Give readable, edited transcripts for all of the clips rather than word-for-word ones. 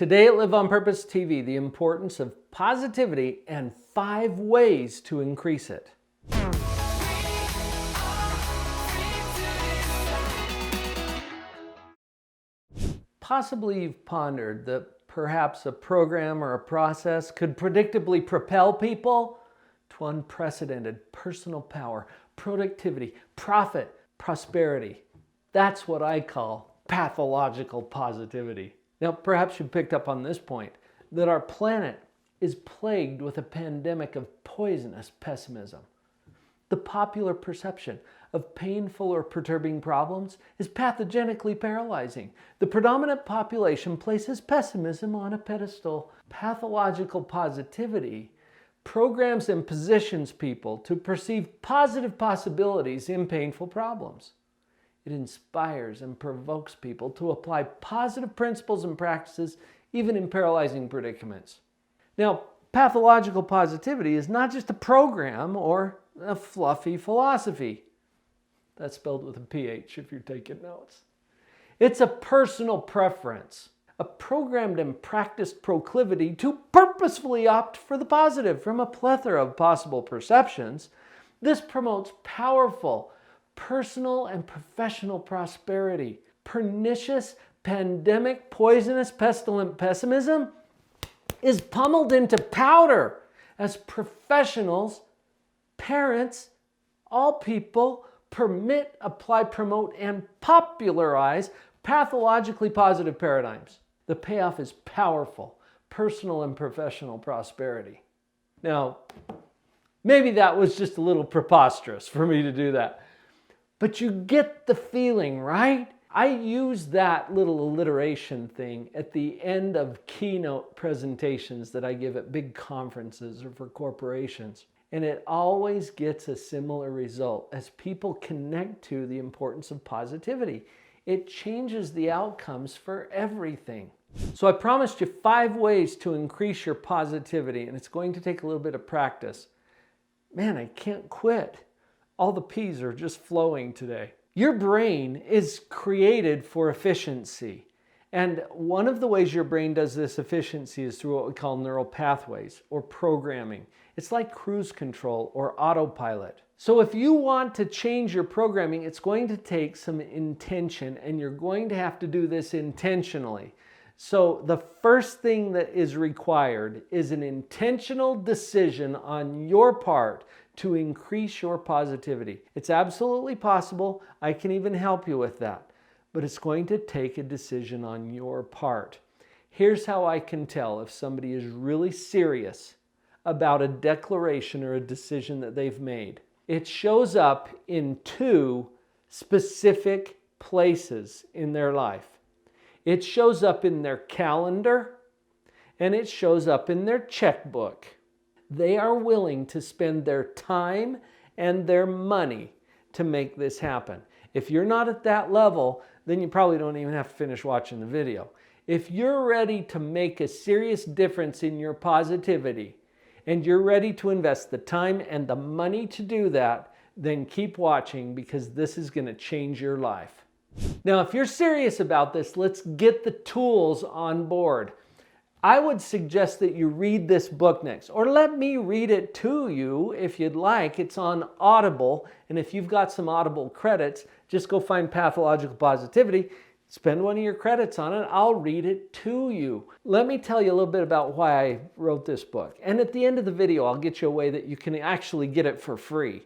Today at Live on Purpose TV, the importance of positivity and 5 ways to increase it. Possibly you've pondered that perhaps a program or a process could predictably propel people to unprecedented personal power, productivity, profit, prosperity. That's what I call pathological positivity. Now, perhaps you picked up on this point, that our planet is plagued with a pandemic of poisonous pessimism. The popular perception of painful or perturbing problems is pathogenically paralyzing. The predominant population places pessimism on a pedestal. Pathological positivity programs and positions people to perceive positive possibilities in painful problems. It inspires and provokes people to apply positive principles and practices even in paralyzing predicaments. Now, pathological positivity is not just a program or a fluffy philosophy. That's spelled with a PH if you're taking notes. It's a personal preference, a programmed and practiced proclivity to purposefully opt for the positive from a plethora of possible perceptions. This promotes powerful personal and professional prosperity. Pernicious, pandemic, poisonous, pestilent pessimism is pummeled into powder as professionals, parents, all people permit, apply, promote, and popularize pathologically positive paradigms. The payoff is powerful, personal and professional prosperity. Now, maybe that was just a little preposterous for me to do that. But you get the feeling, right? I use that little alliteration thing at the end of keynote presentations that I give at big conferences or for corporations. And it always gets a similar result as people connect to the importance of positivity. It changes the outcomes for everything. So I promised you 5 ways to increase your positivity, and it's going to take a little bit of practice. Man, I can't quit. All the P's are just flowing today. Your brain is created for efficiency. And one of the ways your brain does this efficiency is through what we call neural pathways or programming. It's like cruise control or autopilot. So if you want to change your programming, it's going to take some intention, and you're going to have to do this intentionally. So the first thing that is required is an intentional decision on your part to increase your positivity. It's absolutely possible. I can even help you with that. But it's going to take a decision on your part. Here's how I can tell if somebody is really serious about a declaration or a decision that they've made. It shows up in 2 specific places in their life. It shows up in their calendar, and it shows up in their checkbook. They are willing to spend their time and their money to make this happen. If you're not at that level, then you probably don't even have to finish watching the video. If you're ready to make a serious difference in your positivity, and you're ready to invest the time and the money to do that, then keep watching, because this is going to change your life. Now, if you're serious about this, let's get the tools on board. I would suggest that you read this book next, or let me read it to you if you'd like. It's on Audible, and if you've got some Audible credits, just go find Pathological Positivity, spend one of your credits on it, I'll read it to you. Let me tell you a little bit about why I wrote this book, and at the end of the video, I'll get you a way that you can actually get it for free.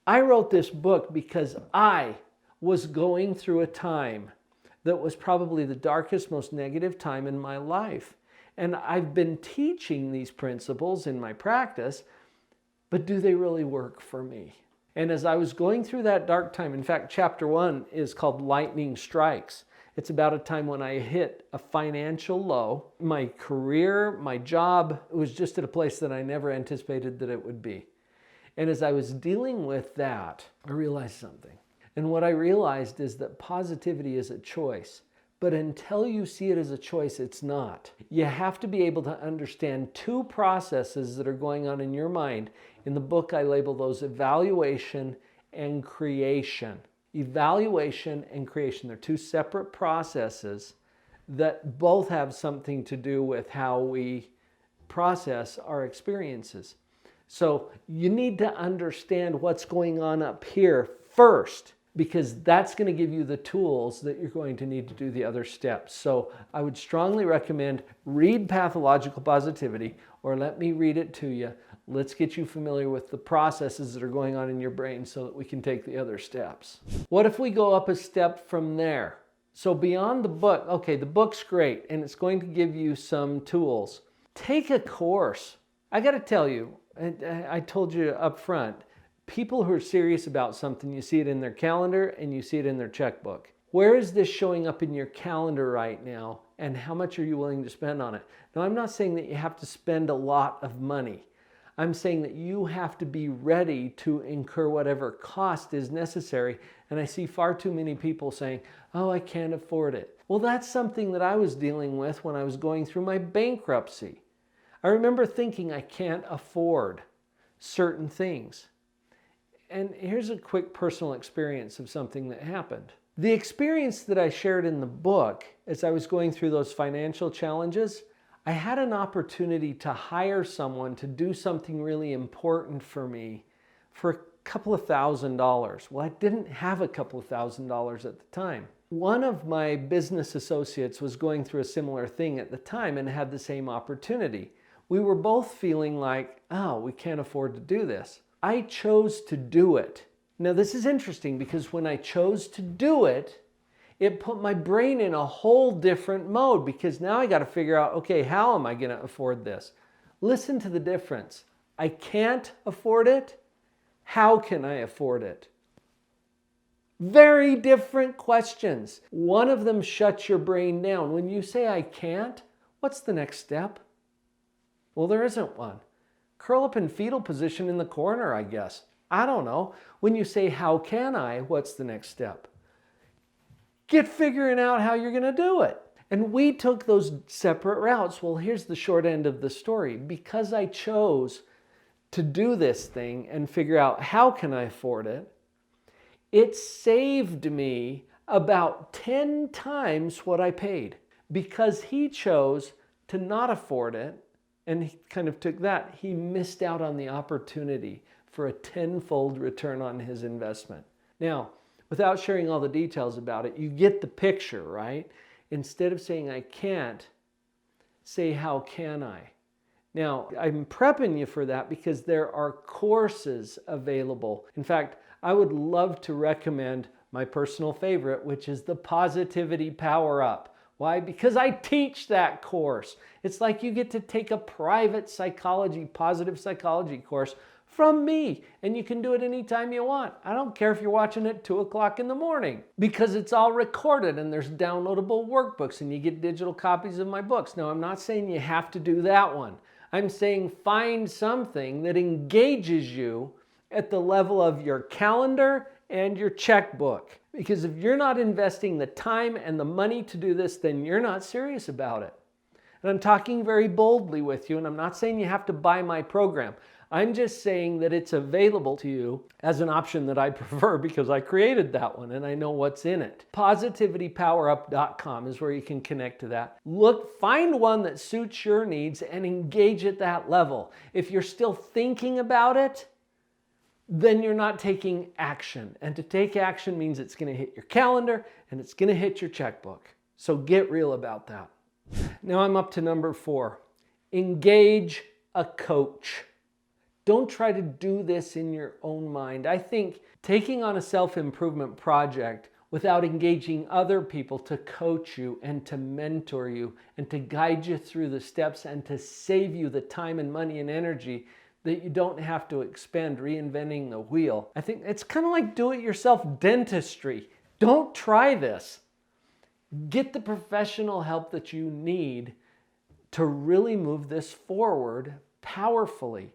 I wrote this book because I was going through a time that was probably the darkest, most negative time in my life. And I've been teaching these principles in my practice, but do they really work for me? And as I was going through that dark time, in fact, chapter 1 is called Lightning Strikes. It's about a time when I hit a financial low. My career, my job, was just at a place that I never anticipated that it would be. And as I was dealing with that, I realized something. And what I realized is that positivity is a choice. But until you see it as a choice, it's not. You have to be able to understand 2 processes that are going on in your mind. In the book, I label those evaluation and creation. Evaluation and creation, they're 2 separate processes that both have something to do with how we process our experiences. So you need to understand what's going on up here first, because that's going to give you the tools that you're going to need to do the other steps. So I would strongly recommend read Pathological Positivity, or let me read it to you. Let's get you familiar with the processes that are going on in your brain so that we can take the other steps. What if we go up a step from there? So beyond the book, okay, the book's great and it's going to give you some tools. Take a course. I got to tell you, I told you up front, people who are serious about something, you see it in their calendar and you see it in their checkbook. Where is this showing up in your calendar right now, and how much are you willing to spend on it? Now, I'm not saying that you have to spend a lot of money. I'm saying that you have to be ready to incur whatever cost is necessary. And I see far too many people saying, oh, I can't afford it. Well, that's something that I was dealing with when I was going through my bankruptcy. I remember thinking I can't afford certain things. And here's a quick personal experience of something that happened. The experience that I shared in the book as I was going through those financial challenges, I had an opportunity to hire someone to do something really important for me for a couple of $1,000s. Well, I didn't have a couple of $1,000s at the time. One of my business associates was going through a similar thing at the time and had the same opportunity. We were both feeling like, oh, we can't afford to do this. I chose to do it. Now, this is interesting because when I chose to do it, it put my brain in a whole different mode, because now I got to figure out, okay, how am I going to afford this? Listen to the difference. I can't afford it. How can I afford it? Very different questions. One of them shuts your brain down. When you say I can't, what's the next step? Well, there isn't one. Curl up in fetal position in the corner, I guess. I don't know. When you say how can I, what's the next step? Get figuring out how you're going to do it. And we took those separate routes. Well, here's the short end of the story. Because I chose to do this thing and figure out how can I afford it, it saved me about 10 times what I paid. Because he chose to not afford it, and he kind of took that, he missed out on the opportunity for a 10-fold return on his investment. Now, without sharing all the details about it, you get the picture, right? Instead of saying I can't, say how can I? Now, I'm prepping you for that because there are courses available. In fact, I would love to recommend my personal favorite, which is the Positivity Power Up. Why? Because I teach that course. It's like you get to take a private psychology, positive psychology course from me, and you can do it anytime you want. I don't care if you're watching it 2 o'clock in the morning, because it's all recorded and there's downloadable workbooks and you get digital copies of my books. Now, I'm not saying you have to do that one. I'm saying find something that engages you at the level of your calendar and your checkbook. Because if you're not investing the time and the money to do this, then you're not serious about it. And I'm talking very boldly with you, and I'm not saying you have to buy my program. I'm just saying that it's available to you as an option that I prefer because I created that one and I know what's in it. PositivityPowerUp.com is where you can connect to that. Look, find one that suits your needs and engage at that level. If you're still thinking about it, then you're not taking action. And to take action means it's going to hit your calendar and it's going to hit your checkbook. So get real about that. Now I'm up to number 4. Engage a coach. Don't try to do this in your own mind. I think taking on a self-improvement project without engaging other people to coach you and to mentor you and to guide you through the steps and to save you the time and money and energy that you don't have to expend reinventing the wheel. I think it's kind of like do-it-yourself dentistry. Don't try this. Get the professional help that you need to really move this forward powerfully.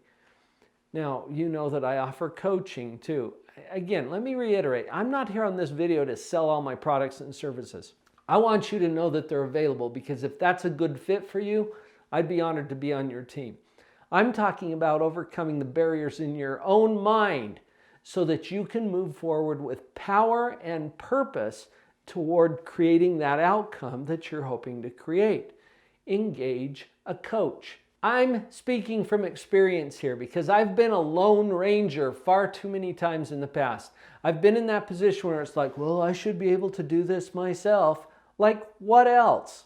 Now, you know that I offer coaching too. Again, let me reiterate, I'm not here on this video to sell all my products and services. I want you to know that they're available, because if that's a good fit for you, I'd be honored to be on your team. I'm talking about overcoming the barriers in your own mind so that you can move forward with power and purpose toward creating that outcome that you're hoping to create. Engage a coach. I'm speaking from experience here because I've been a lone ranger far too many times in the past. I've been in that position where it's like, well, I should be able to do this myself. Like, what else?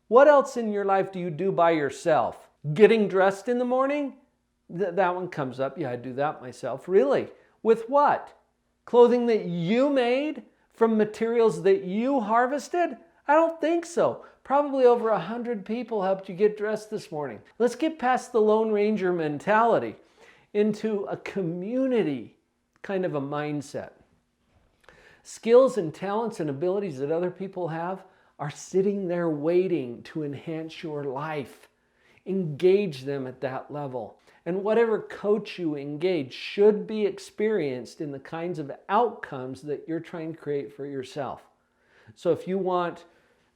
What else in your life do you do by yourself? Getting dressed in the morning? That one comes up. Yeah, I do that myself. Really? With what? Clothing that you made from materials that you harvested? I don't think so. Probably over 100 people helped you get dressed this morning. Let's get past the Lone Ranger mentality into a community kind of a mindset. Skills and talents and abilities that other people have are sitting there waiting to enhance your life. Engage them at that level. And whatever coach you engage should be experienced in the kinds of outcomes that you're trying to create for yourself. So if you want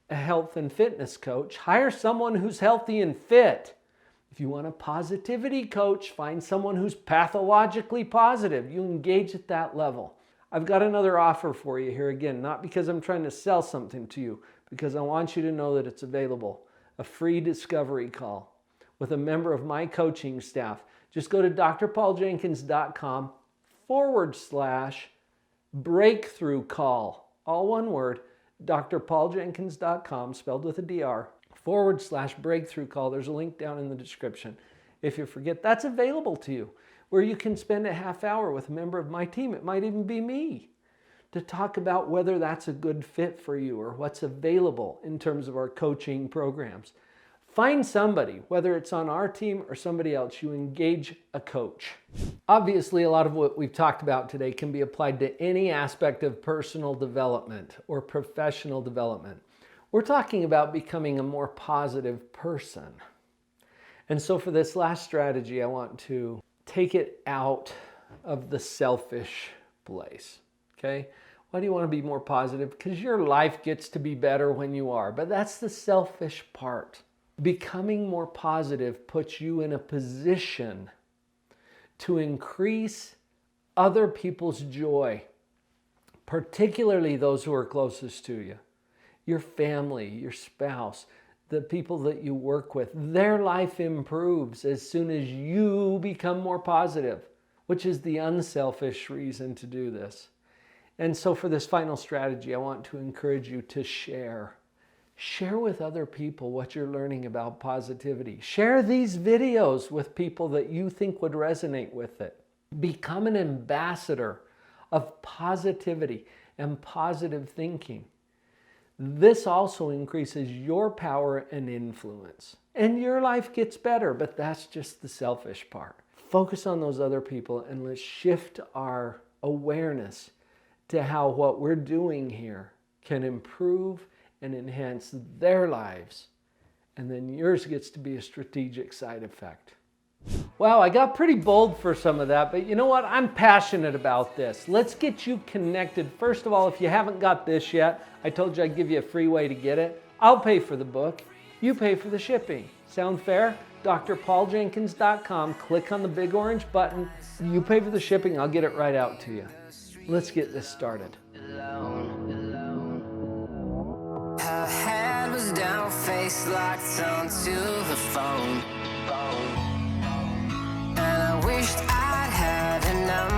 a health and fitness coach, hire someone who's healthy and fit. If you want a positivity coach, find someone who's pathologically positive. You engage at that level. I've got another offer for you here again, not because I'm trying to sell something to you, because I want you to know that it's available. A free discovery call with a member of my coaching staff. Just go to drpauljenkins.com/breakthrough call. All one word, drpauljenkins.com, spelled with a DR, /breakthrough call. There's a link down in the description. If you forget, that's available to you, where you can spend a half hour with a member of my team. It might even be me, to talk about whether that's a good fit for you or what's available in terms of our coaching programs. Find somebody, whether it's on our team or somebody else, you engage a coach. Obviously, a lot of what we've talked about today can be applied to any aspect of personal development or professional development. We're talking about becoming a more positive person. And so for this last strategy, I want to take it out of the selfish place, okay? Why do you want to be more positive? Because your life gets to be better when you are, but that's the selfish part. Becoming more positive puts you in a position to increase other people's joy, particularly those who are closest to you. Your family, your spouse, the people that you work with, their life improves as soon as you become more positive, which is the unselfish reason to do this. And so for this final strategy, I want to encourage you to share. Share with other people what you're learning about positivity. Share these videos with people that you think would resonate with it. Become an ambassador of positivity and positive thinking. This also increases your power and influence. And your life gets better, but that's just the selfish part. Focus on those other people and let's shift our awareness to how what we're doing here can improve and enhance their lives. And then yours gets to be a strategic side effect. Wow, I got pretty bold for some of that, but you know what? I'm passionate about this. Let's get you connected. First of all, if you haven't got this yet, I told you I'd give you a free way to get it. I'll pay for the book. You pay for the shipping. Sound fair? drpauljenkins.com. Click on the big orange button. You pay for the shipping. I'll get it right out to you. Let's get this started. Her head was down, face locked onto the phone. And I wished I'd had a number